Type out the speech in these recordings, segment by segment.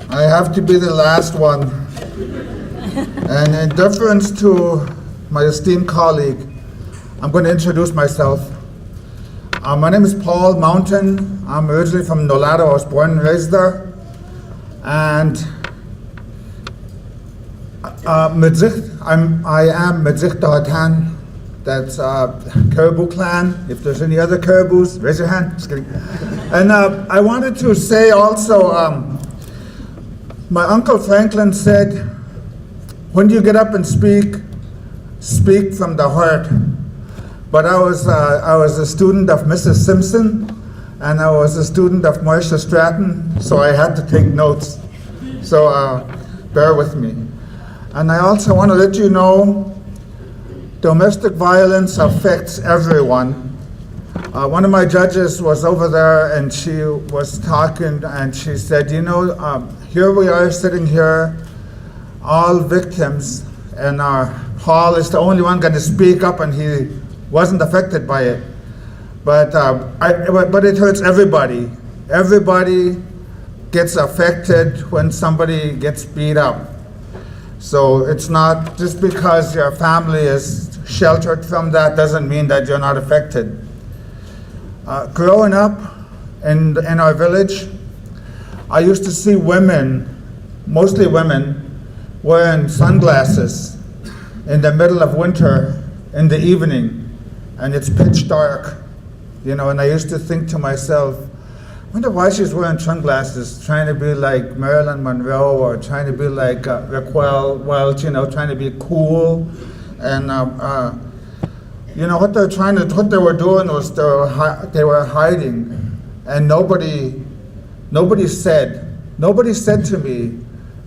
I have to be the last one. And in deference to my esteemed colleague, I'm going to introduce myself. My name is Paul Mountain. I'm originally from Nolado. I was born and raised there. And I am Medzik Dahatan. That's Caribou clan. If there's any other Caribous, raise your hand. Just kidding. And I wanted to say also, my Uncle Franklin said, when you get up and speak, speak from the heart. But I was a student of Mrs. Simpson, and I was a student of Marcia Stratton, so I had to take notes. So bear with me. And I also want to let you know, domestic violence affects everyone. One of my judges was over there and she was talking and she said, you know, here we are sitting here, all victims, and Paul is the only one going to speak up and he wasn't affected by it. But it hurts everybody. Everybody gets affected when somebody gets beat up. So it's not just because your family is sheltered from that doesn't mean that you're not affected. Growing up in our village, I used to see women, mostly women, wearing sunglasses in the middle of winter in the evening, and it's pitch dark, you know, and I used to think to myself, I wonder why she's wearing sunglasses, trying to be like Marilyn Monroe or trying to be like Raquel Welch, you know, trying to be cool. And you know what they were doing was they were hiding, and nobody said to me,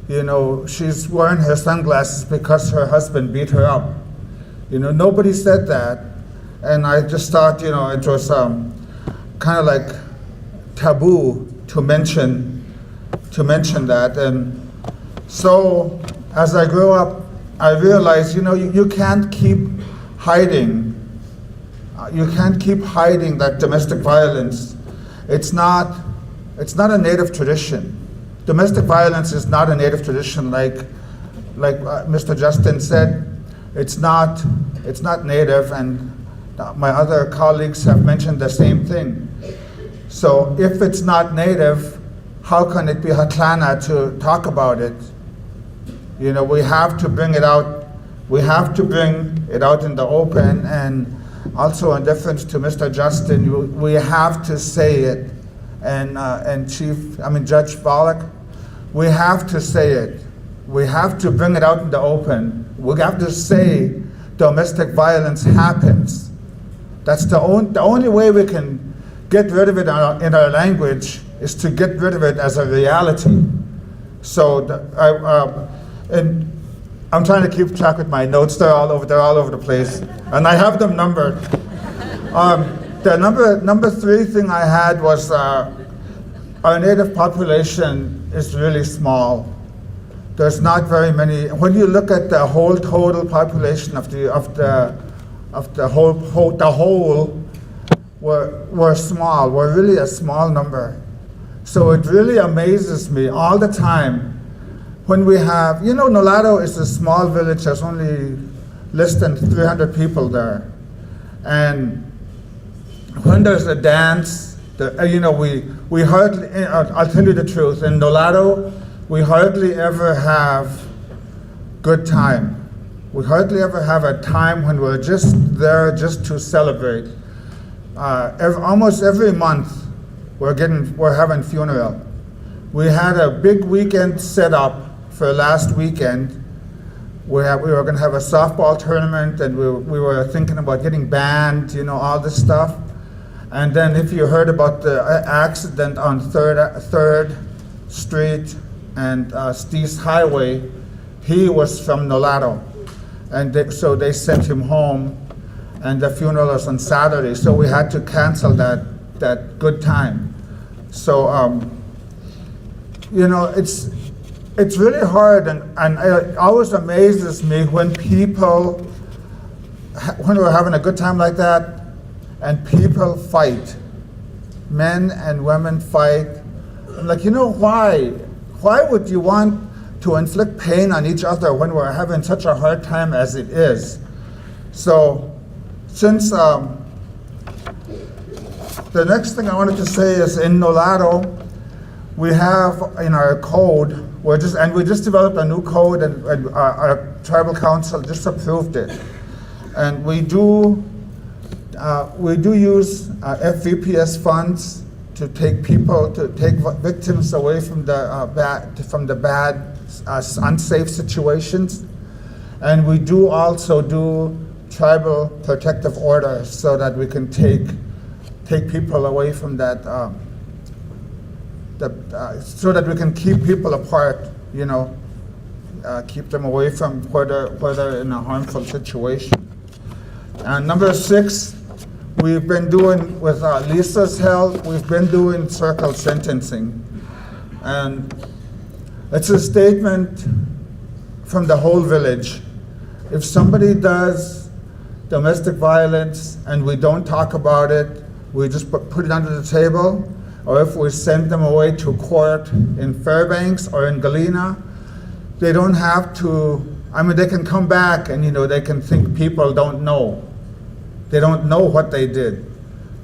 you know, she's wearing her sunglasses because her husband beat her up. You know, nobody said that, and I just thought, you know, it was kind of like taboo to mention that. And so as I grew up, I realized, you know, you can't keep hiding. You can't keep hiding that domestic violence. It's not a native tradition. Domestic violence is not a native tradition, like Mr. Justin said. It's not native, and my other colleagues have mentioned the same thing. So if it's not native, how can it be Hatlana to talk about it? You know, we have to bring it out. We have to bring it out in the open, and also in deference to Mr. Justin, we have to say it. And Judge Pollack, we have to say it. We have to bring it out in the open. We have to say domestic violence happens. That's the only way we can get rid of it in our language is to get rid of it as a reality. So and I'm trying to keep track with my notes. They're all over the place, and I have them numbered. The number 3 thing I had was our native population is really small. There's not very many. When you look at the whole total population of the whole, we're small. We're really a small number. So it really amazes me all the time when we have, you know, Nolado is a small village. There's only less than 300 people there. And when there's a dance, you know, we hardly, I'll tell you the truth, in Nolado, we hardly ever have good time. We hardly ever have a time when we're just there just to celebrate. Almost every month, we're having funeral. We had a big weekend set up for last weekend. We were going to have a softball tournament, and we were thinking about getting banned, you know, all this stuff. And then if you heard about the accident on 3rd Street and Stee's Highway, he was from Nolado. And so they sent him home, and the funeral was on Saturday, so we had to cancel that good time. So, you know, it's really hard, and it always amazes me when we're having a good time like that, and people fight. Men and women fight. I'm like, you know, why? why would you want to inflict pain on each other when we're having such a hard time as it is? So, since the next thing I wanted to say is in Nolado, we have in our code, we just developed a new code, and our tribal council just approved it. And we do use FVPS funds to take victims away from the bad, unsafe situations. And we do also do tribal protective orders so that we can take people away from that, so that we can keep people apart, keep them away from where they're in a harmful situation. And number 6, we've been doing, with Lisa's help, we've been doing circle sentencing. And it's a statement from the whole village. If somebody does domestic violence and we don't talk about it, we just put it under the table, or if we send them away to court in Fairbanks or in Galena, they don't have to, they can come back and they can think people don't know. They don't know what they did.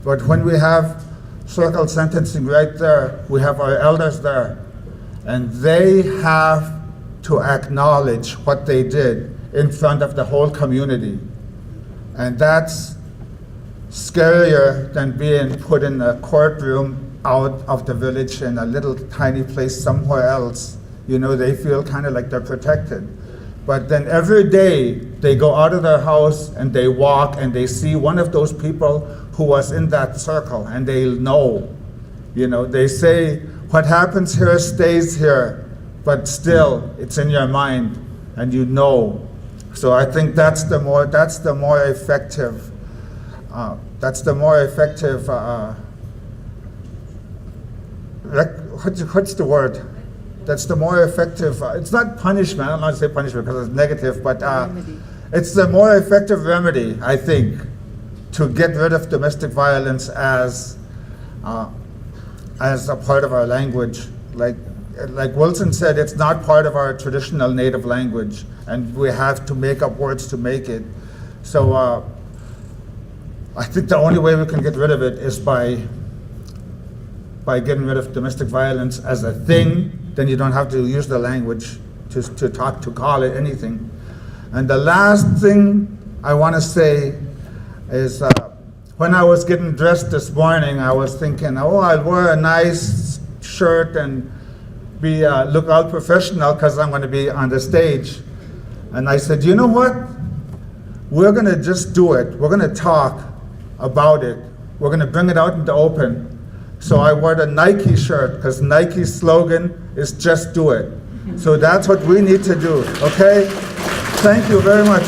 But when we have circle sentencing right there, we have our elders there, and they have to acknowledge what they did in front of the whole community. And that's scarier than being put in a courtroom out of the village in a little tiny place somewhere else. They feel kind of like they're protected. But then every day they go out of their house and they walk and they see one of those people who was in that circle, and they know. They say what happens here stays here, but still it's in your mind and So I think that's the more effective. What's the word? That's the more effective. It's not punishment. I don't want to say punishment because it's negative, but it's the more effective remedy, I think, to get rid of domestic violence as a part of our language. Like Wilson said, it's not part of our traditional native language, and we have to make up words to make it. So I think the only way we can get rid of it is by getting rid of domestic violence as a thing. Then you don't have to use the language to call it anything. And the last thing I want to say is when I was getting dressed this morning, I was thinking, I'll wear a nice shirt and look all professional because I'm going to be on the stage. And I said, you know what? We're going to just do it. We're going to talk about it. We're going to bring it out in the open. So I wore the Nike shirt because Nike's slogan is just do it. So that's what we need to do, okay? Thank you very much.